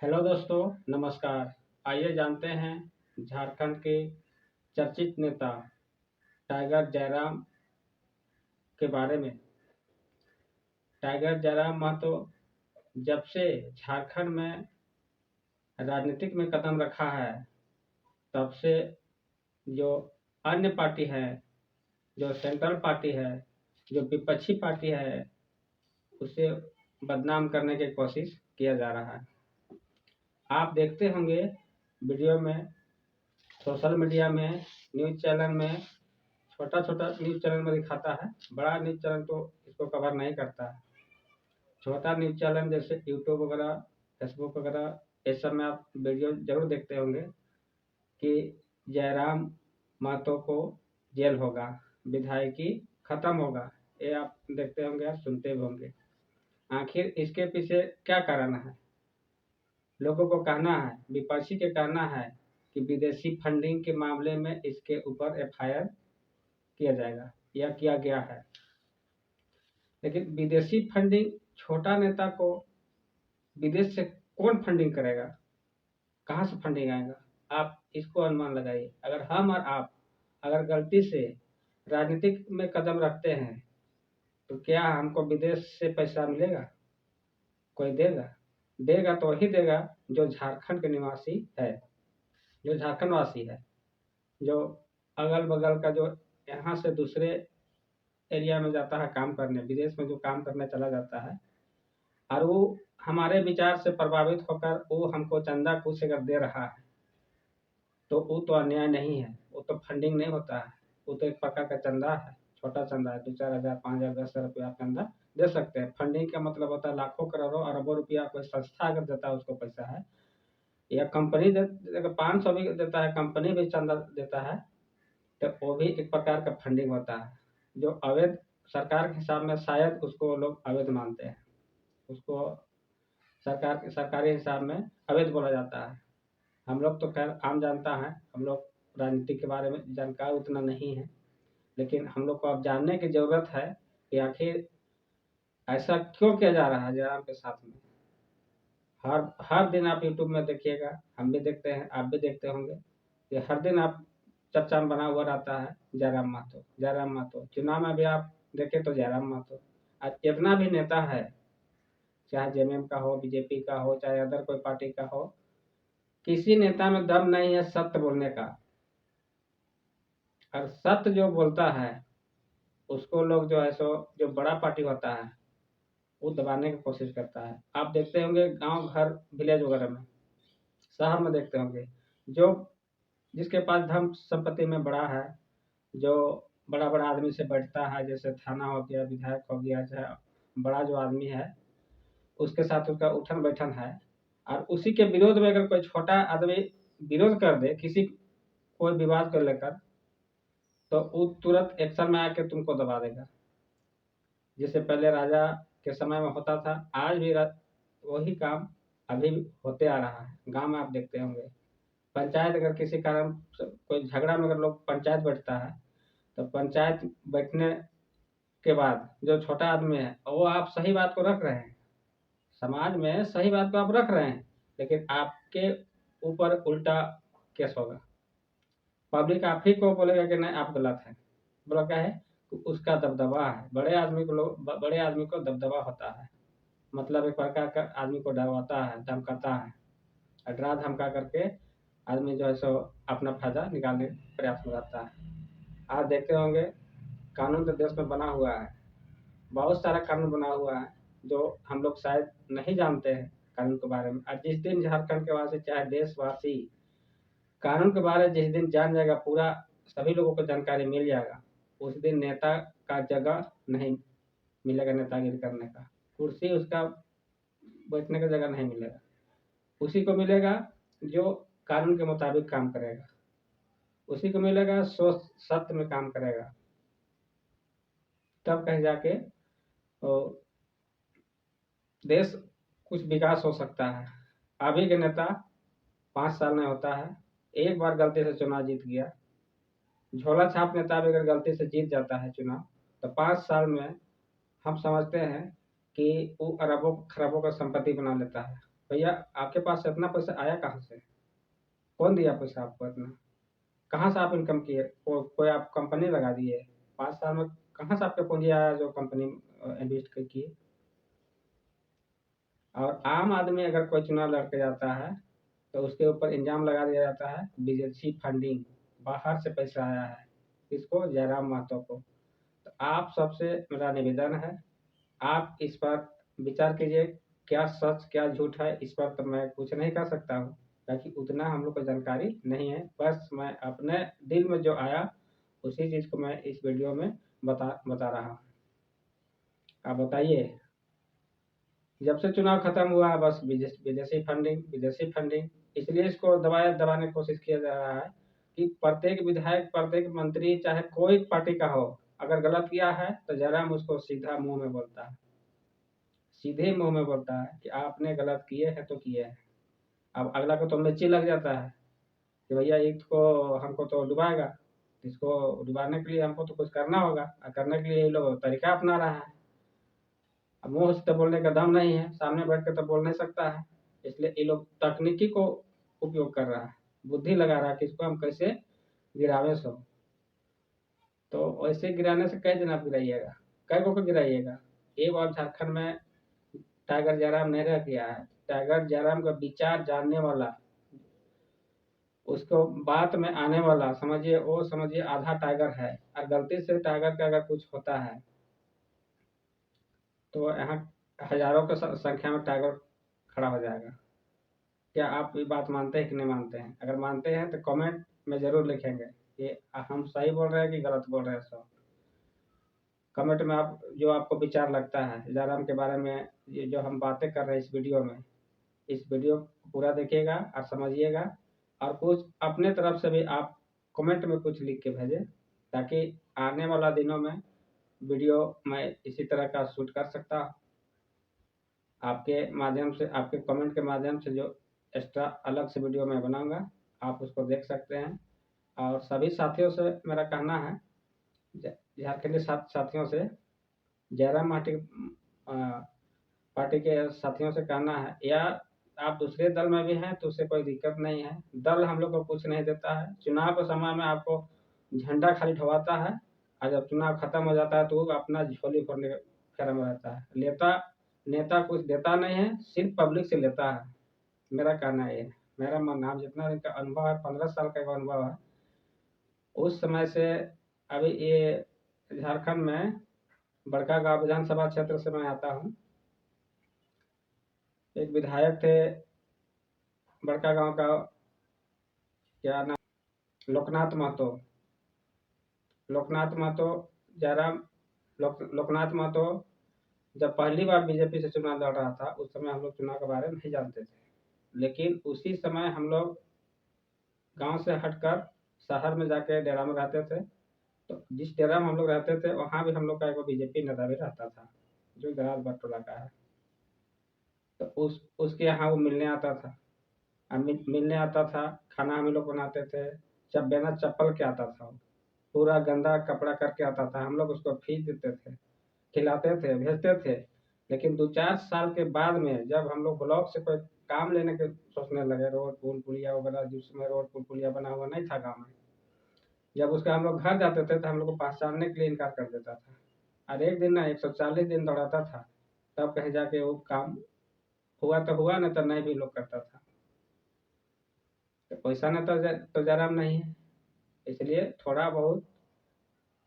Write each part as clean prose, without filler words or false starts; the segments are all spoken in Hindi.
हेलो दोस्तों, नमस्कार। आइए जानते हैं झारखंड के चर्चित नेता टाइगर जयराम के बारे में। टाइगर जयराम महतो जब से झारखंड में राजनीतिक में कदम रखा है, तब से जो अन्य पार्टी है, जो सेंट्रल पार्टी है, जो विपक्षी पार्टी है, उसे बदनाम करने की कोशिश किया जा रहा है। आप देखते होंगे वीडियो में, सोशल मीडिया में, न्यूज़ चैनल में, छोटा-छोटा न्यूज़ चैनल में दिखाता है, बड़ा न्यूज़ चैनल तो इसको कवर नहीं करता है। छोटा न्यूज़ चैनल जैसे यूट्यूब वगैरह, फेसबुक वगैरह, इस सब में आप वीडियो ज़रूर देखते होंगे कि जयराम महतो को जेल होगा, विधायकी खत्म होगा। ये आप देखते होंगे, आप सुनते भी होंगे। आखिर इसके पीछे क्या कारण है? लोगों को कहना है, विपक्षी के कहना है कि विदेशी फंडिंग के मामले में इसके ऊपर एफआईआर किया जाएगा या किया गया है। लेकिन विदेशी फंडिंग, छोटा नेता को विदेश से कौन फंडिंग करेगा? कहाँ से फंडिंग आएगा? आप इसको अनुमान लगाइए। अगर हम और आप अगर गलती से राजनीतिक में कदम रखते हैं, तो क्या हमको विदेश से पैसा मिलेगा? कोई देगा? देगा तो वही देगा जो झारखंड के निवासी है, जो झारखंड वासी है, जो अगल-बगल का, जो यहाँ से दूसरे एरिया में जाता है काम करने, विदेश में जो काम करने चला जाता है, और वो हमारे विचार से प्रभावित होकर वो हमको चंदा कुछ अगर दे रहा है, तो वो तो अन्याय नहीं है, वो तो फंडिंग नहीं होता है, वो तो एक प्रकार का चंदा है, छोटा चंदा है। 2-4 हज़ार, 5,000, 10,000 रुपया आप चंदा दे सकते हैं। फंडिंग का मतलब होता है लाखों, करोड़ों, अरबों रुपया कोई संस्था अगर देता है, उसको पैसा है, या कंपनी अगर 500 भी देता है, कंपनी भी चंदा देता है, तो वो भी एक प्रकार का फंडिंग होता है, जो अवैध, सरकार के हिसाब में शायद उसको लोग अवैध मानते हैं। उसको सरकारी हिसाब में अवैध बोला जाता है। हम लोग तो खैर आम जनता हैं, हम लोग राजनीति के बारे में जानकार उतना नहीं है, लेकिन हम लोग को अब जानने की ज़रूरत है कि आखिर ऐसा क्यों किया जा रहा है जयराम के साथ में। हर हर दिन आप यूट्यूब में देखिएगा, हम भी देखते हैं, आप भी देखते होंगे कि हर दिन आप चर्चा में बना हुआ रहता है जयराम महतो, जयराम महतो। चुनाव में भी आप देखें तो जयराम महतो। आज जितना भी नेता है, चाहे जेएमएम का हो, बीजेपी का हो, चाहे अदर कोई पार्टी का हो, किसी नेता में दम नहीं है सत्य बोलने का। और सत्य जो बोलता है, उसको लोग जो है सो, जो बड़ा पार्टी होता है, वो दबाने की कोशिश करता है। आप देखते होंगे गांव घर, विलेज वगैरह में, शहर में देखते होंगे, जो जिसके पास धन संपत्ति में बड़ा है, जो बड़ा बड़ा आदमी से बैठता है, जैसे थाना हो गया, विधायक हो गया, चाहे बड़ा जो आदमी है, उसके साथ उसका उठन बैठन है, और उसी के विरोध में अगर कोई छोटा आदमी विरोध कर दे किसी कोई विवाद को लेकर, तो वो तुरंत एक्शन में आके तुमको दबा देगा। जैसे पहले राजा के समय में होता था, आज भी वही काम अभी होते आ रहा है। गांव में आप देखते होंगे, पंचायत अगर किसी कारण कोई झगड़ा में अगर लोग पंचायत बैठता है, तो पंचायत बैठने के बाद जो छोटा आदमी है, वो आप सही बात को रख रहे हैं, समाज में सही बात को आप रख रहे हैं, लेकिन आपके ऊपर उल्टा केस होगा। पब्लिक आप ही को बोलेगा कि नहीं आप गलत हैं। बोला क्या है कि उसका दबदबा है, बड़े आदमी को लोग, बड़े आदमी को दबदबा होता है, मतलब एक प्रकार का आदमी को डराता है, धमकाता है, और डरा धमका करके आदमी जो है सो अपना फायदा निकालने के प्रयास में रहता है। आप देखते होंगे कानून तो देश में बना हुआ है, बहुत सारा कानून बना हुआ है, जो हम लोग शायद नहीं जानते हैं कानून के बारे में। और जिस दिन झारखंड के वासी, चाहे देशवासी, कानून के बारे में जिस दिन जान जाएगा, पूरा सभी लोगों को जानकारी मिल जाएगा, उस दिन नेता का जगह नहीं मिलेगा, नेतागिरी करने का कुर्सी, उसका बैठने का जगह नहीं मिलेगा। उसी को मिलेगा जो कानून के मुताबिक काम करेगा, उसी को मिलेगा सोच सत्य में काम करेगा, तब कहीं जाके तो देश कुछ विकास हो सकता है। अभी के नेता 5 साल में होता है, एक बार गलती से चुनाव जीत गया, झोला छाप नेता भी अगर गलती से जीत जाता है चुनाव, तो 5 साल में हम समझते हैं कि वो अरबों खरबों का संपत्ति बना लेता है। भैया आपके पास इतना पैसा आया कहाँ से? कौन दिया पैसा आपको इतना? कहाँ से आप इनकम किए? कोई आप कंपनी लगा दिए? 5 साल में कहाँ से आपके पूंजी आया जो कंपनी इन्वेस्ट किए? और आम आदमी अगर कोई चुनाव लड़ के जाता है तो उसके ऊपर इल्जाम लगा दिया जाता है विदेशी फंडिंग, बाहर से पैसा आया है। किसको? जयराम महतो को। तो आप सबसे मेरा निवेदन है, आप इस पर विचार कीजिए, क्या सच क्या झूठ है इस पर तो मैं कुछ नहीं कर सकता हूँ, ताकि उतना हम लोग को जानकारी नहीं है। बस मैं अपने दिल में जो आया उसी चीज़ को मैं इस वीडियो में बता रहा हूँ। आप बताइए, जब से चुनाव खत्म हुआ बस विदेशी फंडिंग विदेशी फंडिंग, इसलिए इसको दबाने की कोशिश किया जा रहा है कि प्रत्येक विधायक, प्रत्येक मंत्री, चाहे कोई पार्टी का हो, अगर गलत किया है तो जयराम उसको सीधा मुंह में बोलता है, सीधे मुंह में बोलता है कि आपने गलत किए हैं तो किए हैं। अब अगला को तो मिर्ची लग जाता है कि भैया एक को हमको तो डुबाएगा, इसको डुबाने के लिए हमको तो कुछ करना होगा, और करने के लिए ये लोग तरीका अपना रहा है। अब मुंह से तो बोलने का दम नहीं है, सामने बैठ के तो बोल नहीं सकता है, इसलिए ये लोग तकनीकी को उपयोग कर रहा है, बुद्धि लगा रहा है कि इसको हम कैसे गिरावे सो। तो ऐसे गिराने से कई दिन आप गिराइएगा, कई को गिराइएगा। एक बार झारखंड में टाइगर जयराम नहीं रह गया है, टाइगर जयराम का विचार जानने वाला, उसको बात में आने वाला, समझिए वो समझिए आधा टाइगर है, और गलती से टाइगर का अगर कुछ होता है तो यहाँ हजारों की संख्या में टाइगर खड़ा हो जाएगा। क्या आप ये बात मानते हैं कि नहीं मानते हैं? अगर मानते हैं तो कमेंट में जरूर लिखेंगे कि हम सही बोल रहे हैं कि गलत बोल रहे हैं। सब कमेंट में आप जो आपको विचार लगता है जयराम के बारे में, ये जो हम बातें कर रहे हैं इस वीडियो में, इस वीडियो को पूरा देखिएगा और समझिएगा, और कुछ अपने तरफ से भी आप कमेंट में कुछ लिख के भेजें, ताकि आने वाला दिनों में वीडियो मैं इसी तरह का शूट कर सकता हूँ। आपके माध्यम से, आपके कमेंट के माध्यम से जो एक्स्ट्रा अलग से वीडियो मैं बनाऊंगा, आप उसको देख सकते हैं। और सभी साथियों से मेरा कहना है, झारखंडी साथियों से, जयराम पार्टी के साथियों से कहना है, या आप दूसरे दल में भी हैं तो उससे कोई दिक्कत नहीं है, दल हम लोग को कुछ नहीं देता है। चुनाव के समय में आपको झंडा खाली ढवाता है, और जब चुनाव खत्म हो जाता है तो वो अपना झोली फोड़ने के फेरा में रहता है। नेता कुछ देता नहीं है, सिर्फ पब्लिक से लेता है। मेरा कहना ये है, मेरा मानना, जितना इनका अनुभव है, 15 साल का अनुभव है, उस समय से अभी ये झारखंड में बड़कागांव विधानसभा क्षेत्र से मैं आता हूँ। एक विधायक थे बड़कागांव का, क्या नाम, लोकनाथ महतो। लोकनाथ महतो जयराम लोकनाथ महतो जब पहली बार बीजेपी से चुनाव लड़ रहा था, उस समय हम लोग चुनाव के बारे में नहीं जानते थे, लेकिन उसी समय हम लोग गांव से हटकर शहर में जाके डेरा में रहते थे। तो जिस डेरा में हम लोग रहते थे वहाँ भी हम लोग का एक बीजेपी नेता भी रहता था, जो गराज बटोला का है। तो उसके यहाँ वो मिलने आता था, मिलने आता था, खाना हम लोग बनाते थे, जब बिना चप्पल के आता था, पूरा गंदा कपड़ा करके आता था, हम लोग उसको फीस देते थे, खिलाते थे, भेजते थे। लेकिन 2-4 साल के बाद में जब हम लोग ब्लॉक से कोई काम लेने के सोचने लगे, रोड पुल पुलिया वगैरह, जिसमें रोड पुल पुलिया बना हुआ नहीं था गाँव में, जब उसका हम लोग घर जाते थे तो हम लोग को पहचानने के लिए इनकार कर देता था, और एक दिन ना 140 दिन दौड़ाता था, तब कहीं जाके वो काम हुआ तो हुआ, नहीं तो नहीं भी लोग करता था। तो पैसा न तो जयराम नहीं है, इसलिए थोड़ा बहुत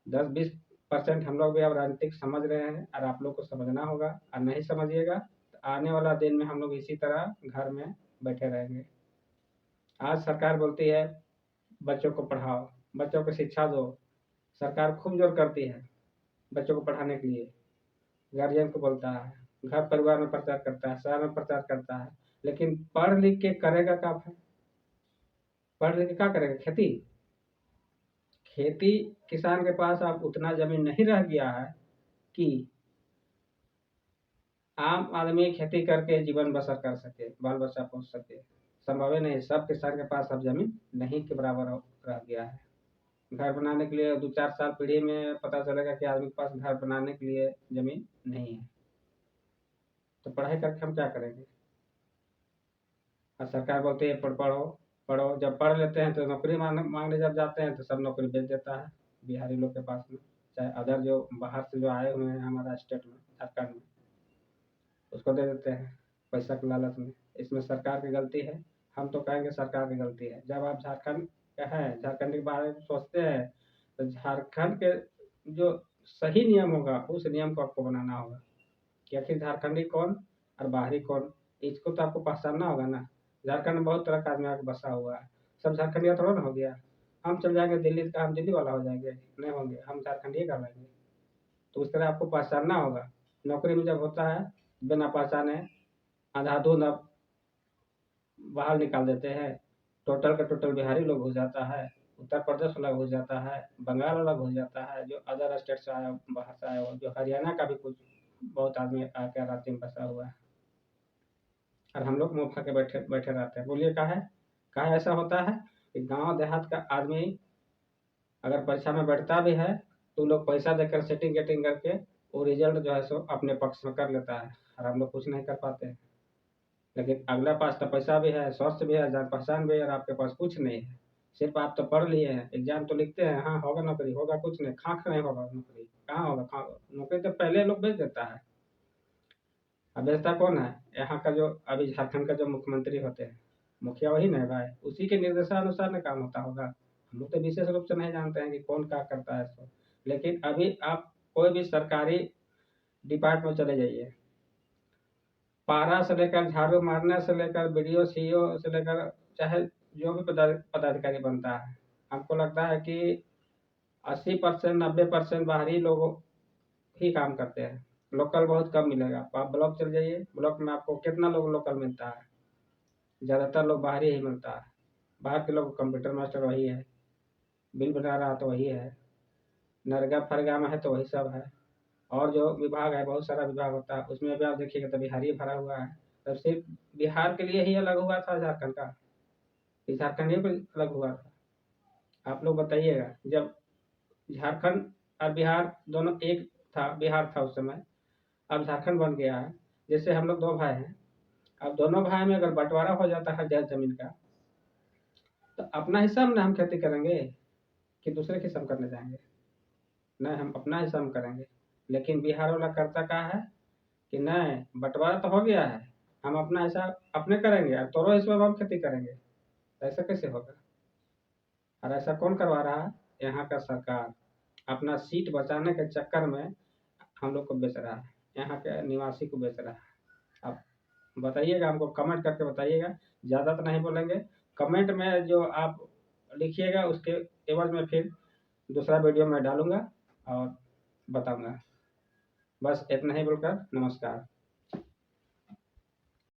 10-20% हम लोग भी अब राजनीतिक समझ रहे हैं, और आप लोग को समझना होगा, और नहीं समझिएगा तो आने वाला दिन में हम लोग इसी तरह घर में बैठे रहेंगे। आज सरकार बोलती है बच्चों को पढ़ाओ, बच्चों को शिक्षा दो, सरकार खूब जोर करती है बच्चों को पढ़ाने के लिए, गार्जियन को बोलता है, घर परिवार में प्रचार करता है, शहर में प्रचार करता है, लेकिन पढ़ लिख के करेगा क्या है? पढ़ लिख के क्या करेगा? खेती, खेती किसान के पास अब उतना जमीन नहीं रह गया है कि आम आदमी खेती करके जीवन बसर कर सके, बाल बच्चा पोस सके, संभव ही नहीं। सब किसान के पास अब जमीन नहीं के बराबर रह गया है। घर बनाने के लिए 2-4 साल पीढ़ी में पता चलेगा कि आदमी के पास घर बनाने के लिए जमीन नहीं है, तो पढ़ाई करके हम क्या करेंगे? और सरकार बोलती है पढ़ो पढ़ो, जब पढ़ लेते हैं तो नौकरी मांगने जब जाते हैं तो सब नौकरी बेच देता है बिहारी लोग के पास में, चाहे अदर जो बाहर से जो आए हुए हैं हमारा स्टेट में, झारखंड में, उसको दे देते हैं पैसा के लालच में। इसमें सरकार की गलती है, हम तो कहेंगे सरकार की गलती है। जब आप झारखंड का है, झारखंड के बारे में सोचते हैं, तो झारखंड के जो सही नियम होगा उस नियम को आपको बनाना होगा कि आखिर झारखंडी कौन और बाहरी कौन, इसको तो आपको पहचानना होगा ना। झारखंड में बहुत तरह का आदमी आके बसा हुआ है, सब झारखंडिया थोड़ा ना हो गया। हम चल जाएंगे दिल्ली का, हम दिल्ली वाला हो जाएंगे? नहीं होंगे, हम झारखंडी कर लेंगे। तो उस तरह आपको पहचानना होगा। नौकरी में जब होता है बिना पहचाने अंधाधुंध आप बाहर निकाल देते हैं, टोटल का टोटल बिहारी लोग हो जाता है, उत्तर प्रदेश अलग हो जाता है, बंगाल अलग हो जाता है, जो अदर स्टेट से आया बाहर से आया हुआ, जो हरियाणा का भी कुछ बहुत आदमी आके राज्य में बसा हुआ है, और हम लोग मुँह के बैठे बैठे रहते हैं। बोलिए काहे ऐसा होता है कि गांव देहात का आदमी अगर परीक्षा में बैठता भी है तो लोग पैसा देकर सेटिंग गेटिंग करके वो रिजल्ट जो है सो अपने पक्ष में कर लेता है, और हम लोग कुछ नहीं कर पाते हैं। लेकिन अगला पास तो पैसा भी है, स्वास्थ्य भी है, जान पहचान भी है, और आपके पास कुछ नहीं है। सिर्फ आप तो पढ़ लिए हैं, एग्जाम तो लिखते हैं, हाँ होगा नौकरी, होगा कुछ नहीं, खाक नहीं होगा नौकरी, कहाँ होगा नौकरी तो पहले लोग भेज देता है। अब बेचता कौन है? यहाँ का जो अभी झारखंड का जो मुख्यमंत्री होते हैं, मुखिया वही ना है भाई, उसी के निर्देशानुसार ना काम होता होगा। हम लोग तो विशेष रूप से नहीं जानते हैं कि कौन क्या करता है इसको। लेकिन अभी आप कोई भी सरकारी डिपार्टमेंट में चले जाइए, पारा से लेकर झाड़ू मारने से लेकर बीडीओ सीईओ से लेकर चाहे जो भी पदाधिकारी बनता है, हमको लगता है कि 80% 90% बाहरी लोग ही काम करते हैं, लोकल बहुत कम मिलेगा। आप ब्लॉक चल जाइए, ब्लॉक में आपको कितना लोग लोकल मिलता है? ज़्यादातर लोग बाहरी ही मिलता है। बाहर के लोग कंप्यूटर मास्टर वही है, बिल बना रहा तो वही है, नरेगा फरेगा में है तो वही सब है। और जो विभाग है, बहुत सारा विभाग होता है, उसमें भी आप देखिएगा तो बिहारी भरा हुआ है। तब सिर्फ बिहार के लिए ही अलग हुआ था झारखंड का, कि झारखंड ही अलग हुआ था? आप लोग बताइएगा। जब झारखंड और बिहार दोनों एक था, बिहार था उस समय, अब झारखंड बन गया है। जैसे हम लोग दो भाई हैं, अब दोनों भाई में अगर बंटवारा हो जाता है जायज जमीन का, तो अपना हिस्सा में हम खेती करेंगे कि दूसरे के हिस्सा में करने जाएंगे? नहीं, हम अपना हिस्सा में करेंगे। लेकिन बिहार वाला करता क्या है कि नहीं, बंटवारा तो हो गया है, हम अपना हिस्सा अपने करेंगे और तोरो हिस्से में हम खेती करेंगे। ऐसा कैसे होगा? और ऐसा कौन करवा रहा है? यहाँ का सरकार अपना सीट बचाने के चक्कर में हम लोग को बेच रहा है, यहाँ के निवासी को बेच रहा है। अब बताइएगा, हमको कमेंट करके बताइएगा, ज़्यादा तो नहीं बोलेंगे। कमेंट में जो आप लिखिएगा उसके एवज में फिर दूसरा वीडियो मैं डालूंगा और बताऊंगा। बस इतना ही बोलकर नमस्कार।